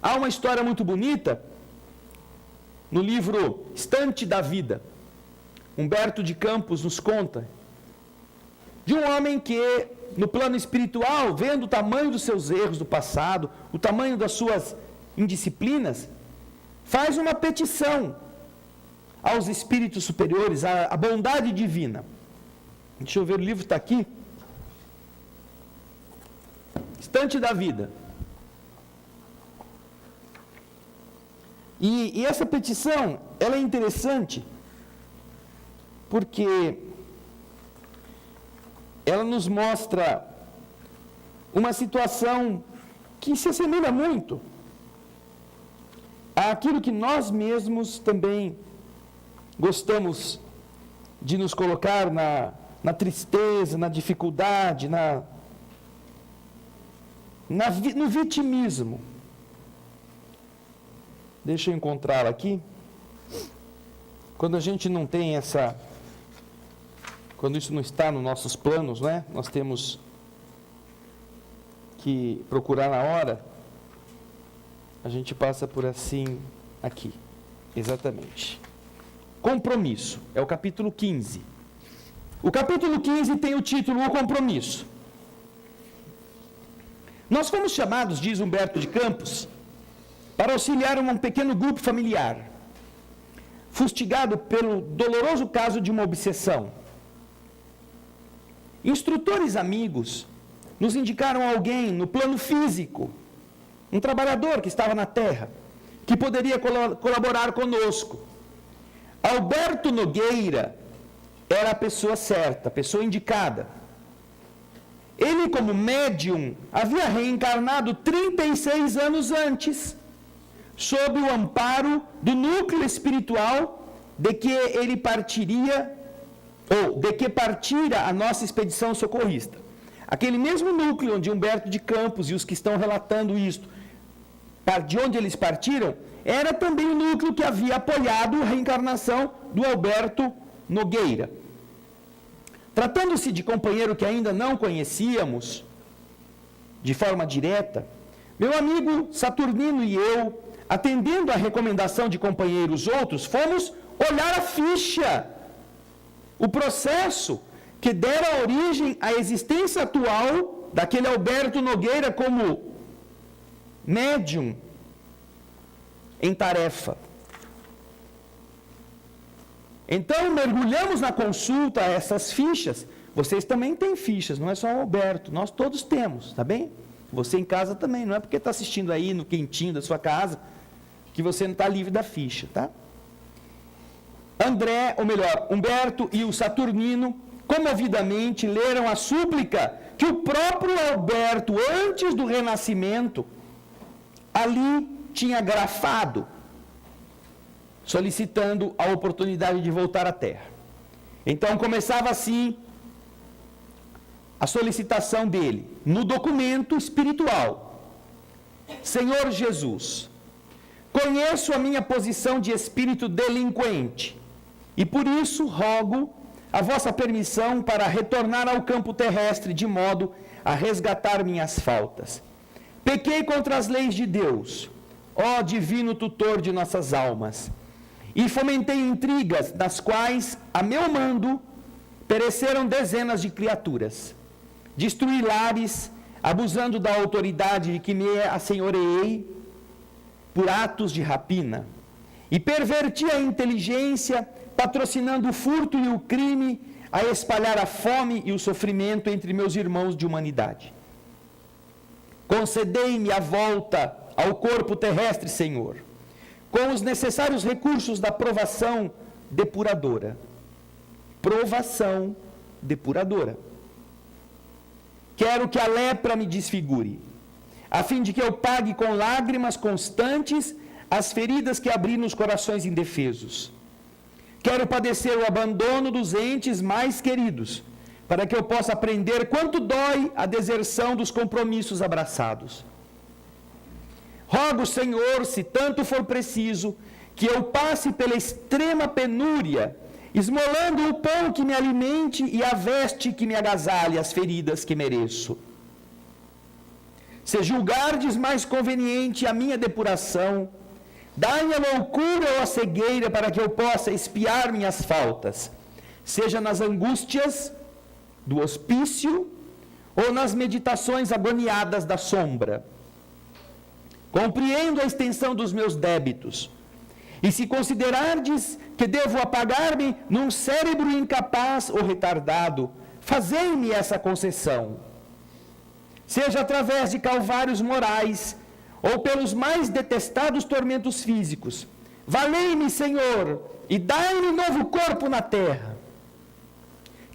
Há uma história muito bonita no livro Estante da Vida. Humberto de Campos nos conta de um homem que, no plano espiritual, vendo o tamanho dos seus erros do passado, o tamanho das suas indisciplinas, faz uma petição aos espíritos superiores, à bondade divina. Deixa eu ver, o livro está aqui. Estante da Vida. E essa petição, ela é interessante, porque ela nos mostra uma situação que se assemelha muito àquilo que nós mesmos também gostamos de nos colocar na tristeza, na dificuldade, no vitimismo. Deixa eu encontrá-la aqui. Quando a gente não tem quando isso não está nos nossos planos, né? Nós temos que procurar na hora. A gente passa por assim, aqui. Exatamente. Compromisso. É o capítulo 15. O capítulo 15 tem o título O Compromisso. Nós fomos chamados, diz Humberto de Campos, para auxiliar um pequeno grupo familiar, fustigado pelo doloroso caso de uma obsessão. Instrutores amigos nos indicaram alguém no plano físico, um trabalhador que estava na terra, que poderia colaborar conosco. Alberto Nogueira era a pessoa certa, a pessoa indicada. Ele, como médium, havia reencarnado 36 anos antes, sob o amparo do núcleo espiritual de que ele partira a nossa expedição socorrista. Aquele mesmo núcleo onde Humberto de Campos e os que estão relatando isto, de onde eles partiram, era também o núcleo que havia apoiado a reencarnação do Alberto Nogueira. Tratando-se de companheiro que ainda não conhecíamos de forma direta, meu amigo Saturnino e eu, atendendo à recomendação de companheiros outros, fomos olhar a ficha, o processo que dera origem à existência atual daquele Alberto Nogueira como médium em tarefa. Então, mergulhamos na consulta essas fichas. Vocês também têm fichas, não é só o Alberto, nós todos temos, tá bem? Você em casa também, não é porque está assistindo aí no quentinho da sua casa que você não está livre da ficha, tá? Humberto e o Saturnino, comovidamente, leram a súplica que o próprio Alberto, antes do renascimento, ali tinha grafado, solicitando a oportunidade de voltar à Terra. Então, começava assim a solicitação dele, no documento espiritual. Senhor Jesus, conheço a minha posição de espírito delinquente e por isso rogo a vossa permissão para retornar ao campo terrestre de modo a resgatar minhas faltas. Pequei contra as leis de Deus, ó divino tutor de nossas almas, e fomentei intrigas nas quais, a meu mando, pereceram dezenas de criaturas. Destruí lares, abusando da autoridade de que me assenhoreei por atos de rapina, e perverti a inteligência, patrocinando o furto e o crime, a espalhar a fome e o sofrimento entre meus irmãos de humanidade. Concedei-me a volta ao corpo terrestre, Senhor, com os necessários recursos da provação depuradora. Provação depuradora. Quero que a lepra me desfigure, a fim de que eu pague com lágrimas constantes as feridas que abri nos corações indefesos. Quero padecer o abandono dos entes mais queridos, para que eu possa aprender quanto dói a deserção dos compromissos abraçados. Rogo, Senhor, se tanto for preciso, que eu passe pela extrema penúria, esmolando o pão que me alimente e a veste que me agasalhe as feridas que mereço. se julgardes mais conveniente a minha depuração, dai-me a loucura ou a cegueira para que eu possa expiar minhas faltas, seja nas angústias do hospício ou nas meditações agoniadas da sombra. Compreendo a extensão dos meus débitos, e se considerardes que devo apagar-me num cérebro incapaz ou retardado, fazei-me essa concessão. Seja através de calvários morais, ou pelos mais detestados tormentos físicos. Valei-me, Senhor, e dai-me novo corpo na terra.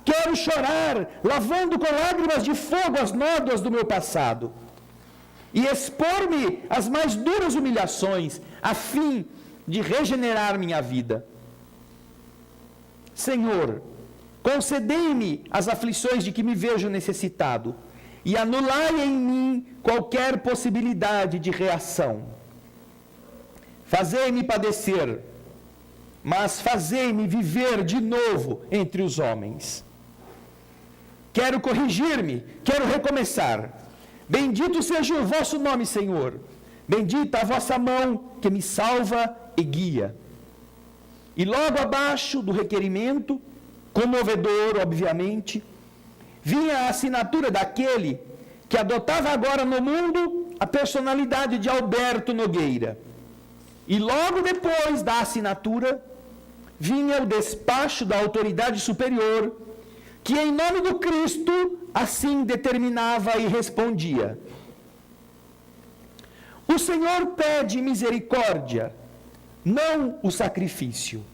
Quero chorar, lavando com lágrimas de fogo as nódoas do meu passado, e expor-me às mais duras humilhações, a fim de regenerar minha vida. Senhor, concedei-me as aflições de que me vejo necessitado, e anulai em mim qualquer possibilidade de reação. Fazei-me padecer, mas fazei-me viver de novo entre os homens. Quero corrigir-me, quero recomeçar. Bendito seja o vosso nome, Senhor. Bendita a vossa mão que me salva e guia. E logo abaixo do requerimento, comovedor, obviamente, vinha a assinatura daquele que adotava agora no mundo a personalidade de Alberto Nogueira. E logo depois da assinatura, vinha o despacho da autoridade superior, que em nome do Cristo assim determinava e respondia: o Senhor pede misericórdia, não o sacrifício.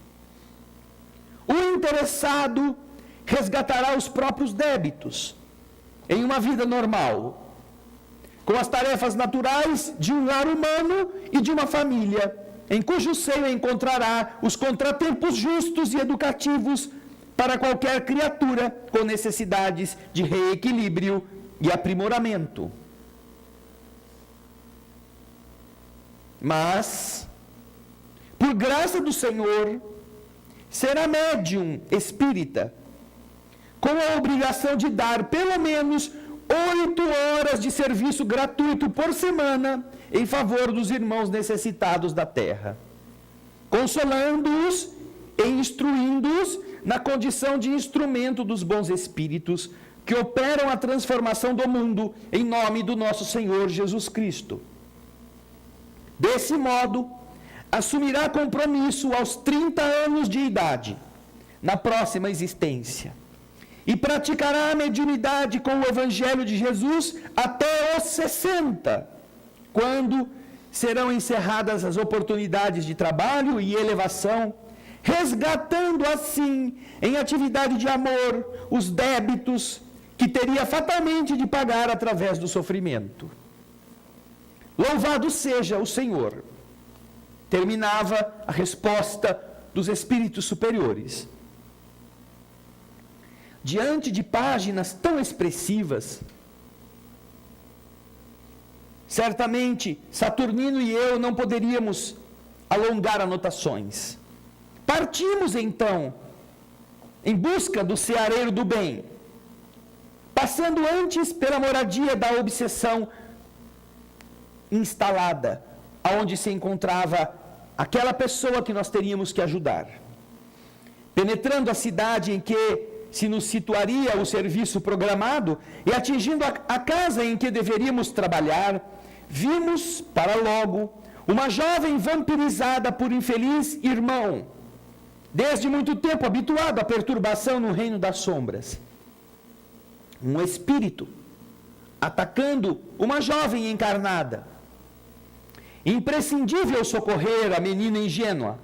O interessado resgatará os próprios débitos em uma vida normal, com as tarefas naturais de um lar humano e de uma família, em cujo seio encontrará os contratempos justos e educativos para qualquer criatura com necessidades de reequilíbrio e aprimoramento. Mas, por graça do Senhor, será médium espírita, com a obrigação de dar pelo menos 8 horas de serviço gratuito por semana em favor dos irmãos necessitados da terra, consolando-os e instruindo-os na condição de instrumento dos bons espíritos que operam a transformação do mundo em nome do nosso Senhor Jesus Cristo. Desse modo, assumirá compromisso aos 30 anos de idade, na próxima existência, e praticará a mediunidade com o Evangelho de Jesus até os 60, quando serão encerradas as oportunidades de trabalho e elevação, resgatando assim, em atividade de amor, os débitos que teria fatalmente de pagar através do sofrimento. Louvado seja o Senhor! Terminava a resposta dos espíritos superiores. Diante de páginas tão expressivas, certamente Saturnino e eu não poderíamos alongar anotações. Partimos então em busca do ceareiro do bem, passando antes pela moradia da obsessão instalada, aonde se encontrava aquela pessoa que nós teríamos que ajudar. Penetrando a cidade em que se nos situaria o serviço programado e atingindo a casa em que deveríamos trabalhar, vimos, para logo, uma jovem vampirizada por infeliz irmão, desde muito tempo habituado à perturbação no reino das sombras. Um espírito atacando uma jovem encarnada. Imprescindível socorrer a menina ingênua,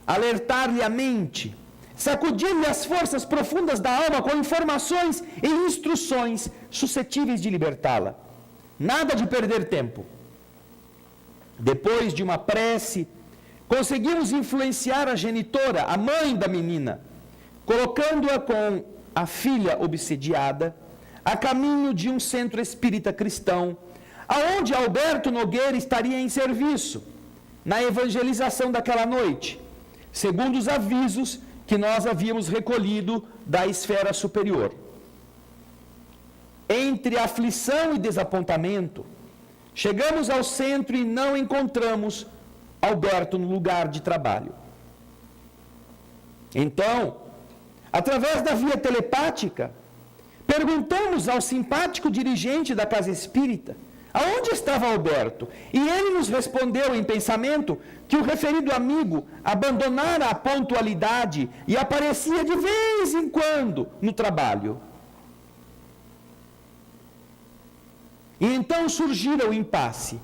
alertar-lhe a mente, sacudir-lhe as forças profundas da alma com informações e instruções suscetíveis de libertá-la. Nada de perder tempo. Depois de uma prece, conseguimos influenciar a genitora, a mãe da menina, colocando-a com a filha obsediada a caminho de um centro espírita cristão, aonde Alberto Nogueira estaria em serviço, na evangelização daquela noite, segundo os avisos que nós havíamos recolhido da esfera superior. entre aflição e desapontamento, chegamos ao centro e não encontramos Alberto no lugar de trabalho. Então, através da via telepática, perguntamos ao simpático dirigente da casa espírita aonde estava Alberto, e ele nos respondeu em pensamento que o referido amigo abandonara a pontualidade e aparecia de vez em quando no trabalho. E então surgira o impasse.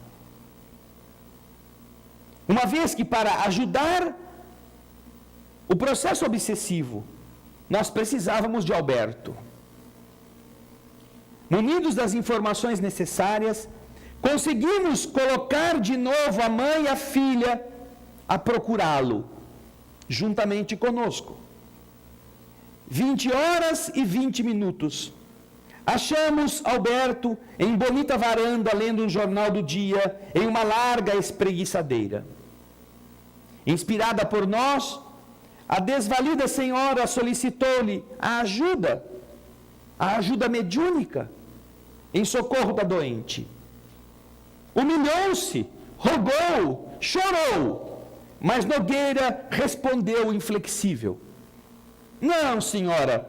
Uma vez que, para ajudar o processo obsessivo, nós precisávamos de Alberto. Munidos das informações necessárias, conseguimos colocar de novo a mãe e a filha a procurá-lo, juntamente conosco. 20 horas e 20 minutos. Achamos Alberto em bonita varanda, lendo um jornal do dia, em uma larga espreguiçadeira. Inspirada por nós, a desvalida senhora solicitou-lhe a ajuda mediúnica, em socorro da doente. Humilhou-se, rogou, chorou, mas Nogueira respondeu inflexível: não, senhora,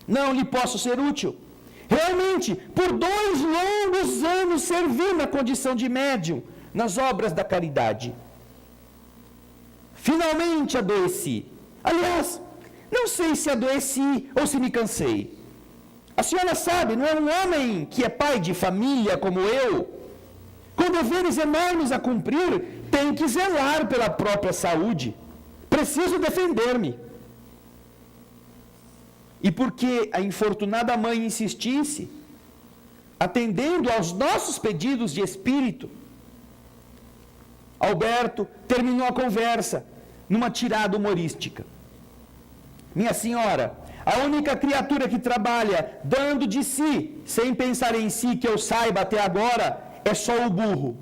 não lhe posso ser útil. Realmente, por 2 longos anos servi na condição de médium nas obras da caridade. Finalmente adoeci. Aliás, não sei se adoeci ou se me cansei. A senhora sabe, não é um homem que é pai de família como eu, com deveres enormes a cumprir, tem que zelar pela própria saúde. Preciso defender-me. E porque a infortunada mãe insistisse, atendendo aos nossos pedidos de espírito, Alberto terminou a conversa numa tirada humorística. Minha senhora, a única criatura que trabalha dando de si, sem pensar em si, que eu saiba até agora, é só o burro.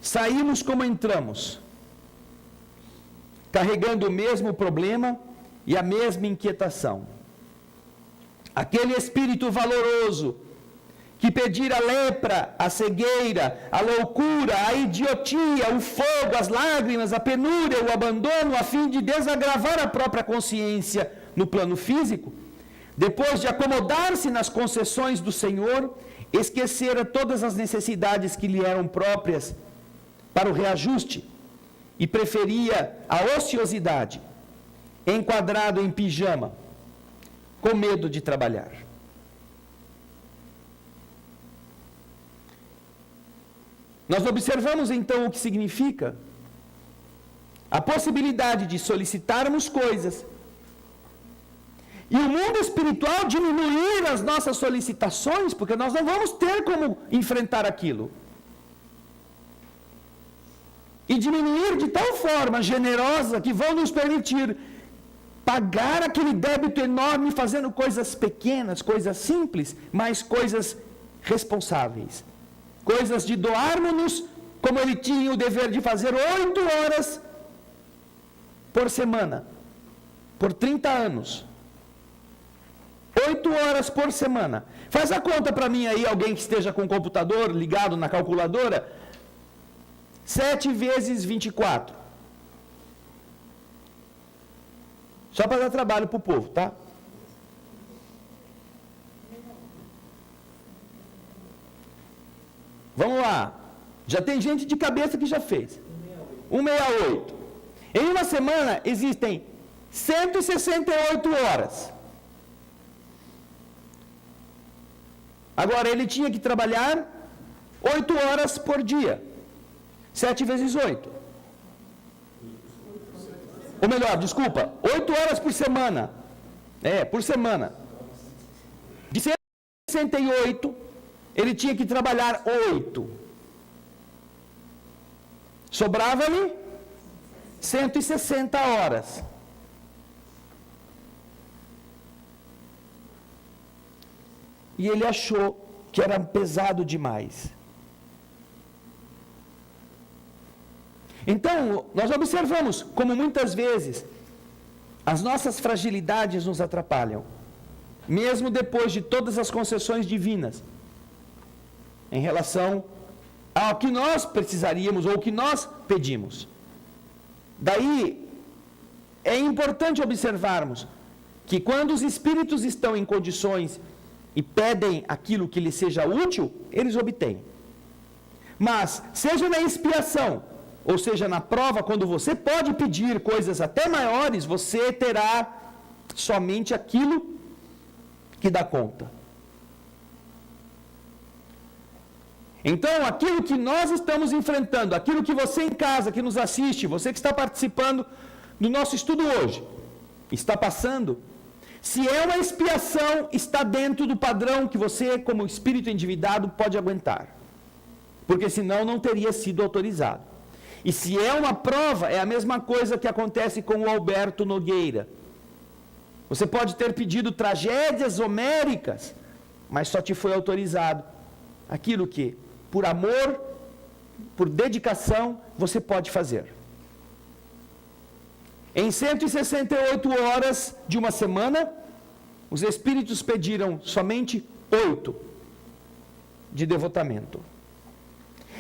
Saímos como entramos, carregando o mesmo problema e a mesma inquietação. Aquele espírito valoroso que pedira a lepra, a cegueira, a loucura, a idiotia, o fogo, as lágrimas, a penúria, o abandono, a fim de desagravar a própria consciência no plano físico, depois de acomodar-se nas concessões do Senhor, esquecera todas as necessidades que lhe eram próprias para o reajuste e preferia a ociosidade, enquadrado em pijama, com medo de trabalhar. Nós observamos então o que significa a possibilidade de solicitarmos coisas e o mundo espiritual diminuir as nossas solicitações, porque nós não vamos ter como enfrentar aquilo. E diminuir de tal forma generosa que vão nos permitir pagar aquele débito enorme fazendo coisas pequenas, coisas simples, mas coisas responsáveis. Coisas de doarmos-nos, como ele tinha o dever de fazer 8 horas por semana, por 30 anos. 8 horas por semana. Faz a conta para mim aí, alguém que esteja com o computador ligado na calculadora. 7 vezes 24. Só para dar trabalho para o povo, tá? Vamos lá. Já tem gente de cabeça que já fez. 168. Em uma semana existem 168 horas. Agora, ele tinha que trabalhar 8 horas por dia. 7 vezes 8. Ou melhor, desculpa, 8 horas por semana. Por semana. De 168, ele tinha que trabalhar 8. Sobrava-lhe 160 horas. E ele achou que era pesado demais. Então, nós observamos como muitas vezes as nossas fragilidades nos atrapalham, mesmo depois de todas as concessões divinas, em relação ao que nós precisaríamos ou o que nós pedimos. Daí, é importante observarmos que quando os espíritos estão em condições e pedem aquilo que lhes seja útil, eles obtêm. Mas, seja na expiação, ou seja na prova, quando você pode pedir coisas até maiores, você terá somente aquilo que dá conta. Então, aquilo que nós estamos enfrentando, aquilo que você em casa, que nos assiste, você que está participando do nosso estudo hoje, está passando, se é uma expiação, está dentro do padrão que você, como espírito endividado, pode aguentar. Porque senão não teria sido autorizado. E se é uma prova, é a mesma coisa que acontece com o Alberto Nogueira. Você pode ter pedido tragédias homéricas, mas só te foi autorizado aquilo que, por amor, por dedicação, você pode fazer. Em 168 horas de uma semana, os espíritos pediram somente 8 de devotamento.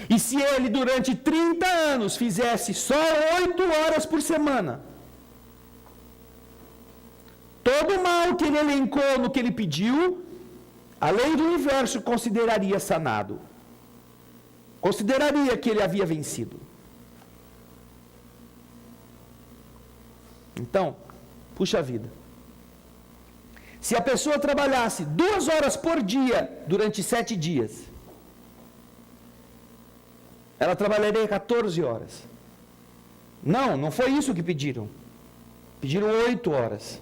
E se ele, durante 30 anos, fizesse só 8 horas por semana, todo o mal que ele elencou no que ele pediu, a lei do universo consideraria sanado. Consideraria que ele havia vencido. Então, puxa vida. Se a pessoa trabalhasse 2 horas por dia durante 7 dias, ela trabalharia 14 horas. Não foi isso que pediram. Pediram 8 horas.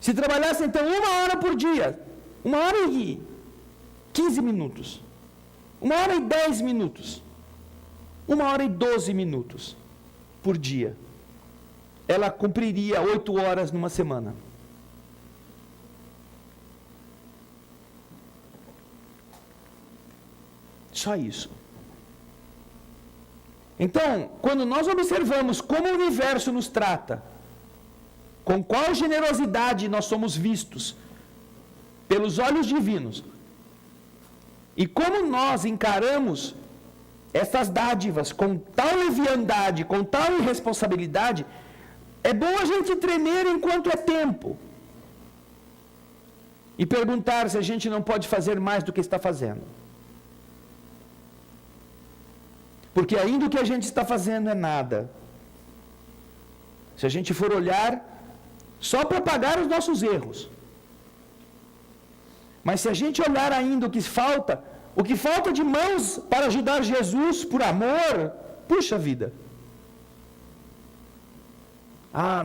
Se trabalhasse então 1 hora por dia, 1 hora e 15 minutos, 1 hora e 10 minutos, 1 hora e 12 minutos por dia, ela cumpriria 8 horas numa semana. Só isso. Então, quando nós observamos como o universo nos trata, com qual generosidade nós somos vistos pelos olhos divinos, e como nós encaramos essas dádivas com tal leviandade, com tal irresponsabilidade, é bom a gente tremer enquanto é tempo e perguntar se a gente não pode fazer mais do que está fazendo. Porque ainda o que a gente está fazendo é nada. Se a gente for olhar só para pagar os nossos erros. Mas se a gente olhar ainda o que falta de mãos para ajudar Jesus por amor, puxa vida.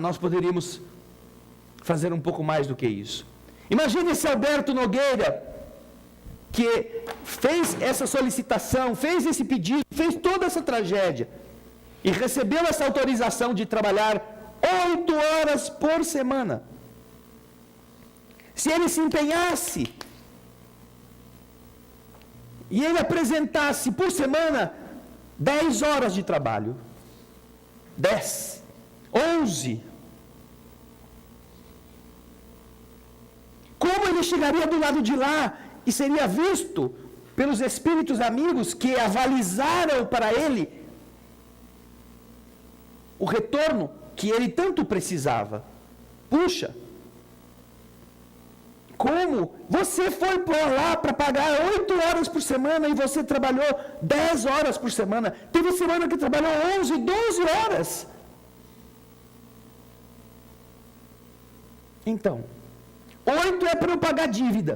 Nós poderíamos fazer um pouco mais do que isso. Imagine esse Alberto Nogueira, que fez essa solicitação, fez esse pedido, fez toda essa tragédia, e recebeu essa autorização de trabalhar 8 horas por semana. Se ele se empenhasse, e ele apresentasse por semana 10 horas de trabalho, 10, 11, como ele chegaria do lado de lá e seria visto pelos espíritos amigos que avalizaram para ele o retorno que ele tanto precisava? Puxa! Como? Você foi por lá para pagar 8 horas por semana e você trabalhou 10 horas por semana. Teve semana que trabalhou 11, 12 horas. Então, 8 é para eu pagar dívida.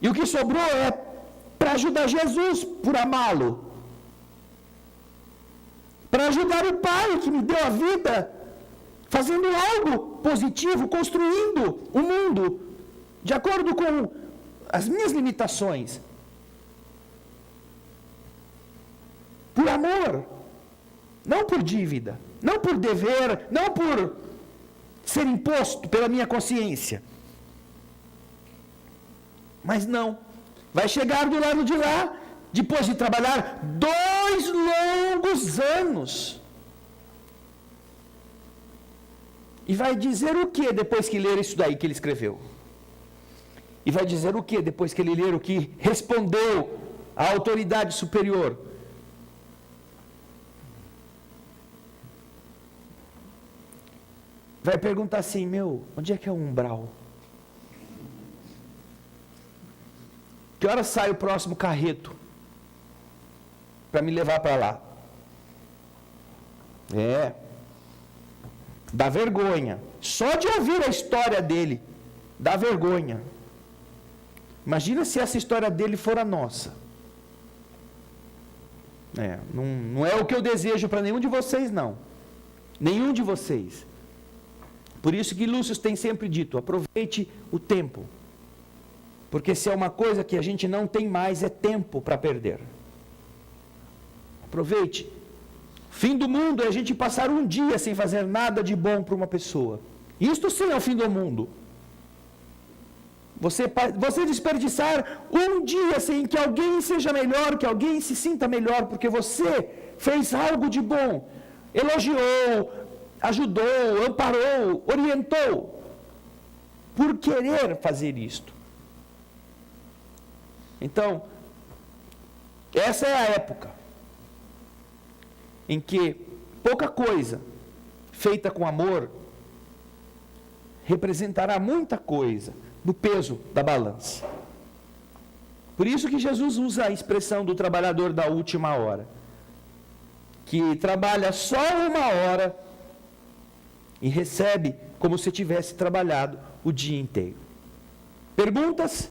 E o que sobrou é para ajudar Jesus, por amá-lo. Para ajudar o Pai que me deu a vida, fazendo algo positivo, construindo o mundo, de acordo com as minhas limitações. Por amor, não por dívida, não por dever, não por ser imposto pela minha consciência. Mas não, vai chegar do lado de lá, depois de trabalhar 2 longos anos. E vai dizer o que depois que ler isso daí que ele escreveu? E vai dizer o que depois que ele ler o que respondeu à autoridade superior? Vai perguntar assim, onde é que é o umbral? Que hora sai o próximo carreto para me levar para lá? Dá vergonha. Só de ouvir a história dele, dá vergonha. Imagina se essa história dele for a nossa. Não é o que eu desejo para nenhum de vocês, não. Nenhum de vocês. Por isso que Lúcio tem sempre dito, aproveite o tempo. Porque se é uma coisa que a gente não tem mais, é tempo para perder. Aproveite. Fim do mundo é a gente passar um dia sem fazer nada de bom para uma pessoa. Isto sim é o fim do mundo. Você desperdiçar um dia sem que alguém seja melhor, que alguém se sinta melhor, porque você fez algo de bom, elogiou, ajudou, amparou, orientou, por querer fazer isto. Então, essa é a época em que pouca coisa feita com amor representará muita coisa do peso da balança. Por isso que Jesus usa a expressão do trabalhador da última hora, que trabalha só uma hora e recebe como se tivesse trabalhado o dia inteiro. Perguntas?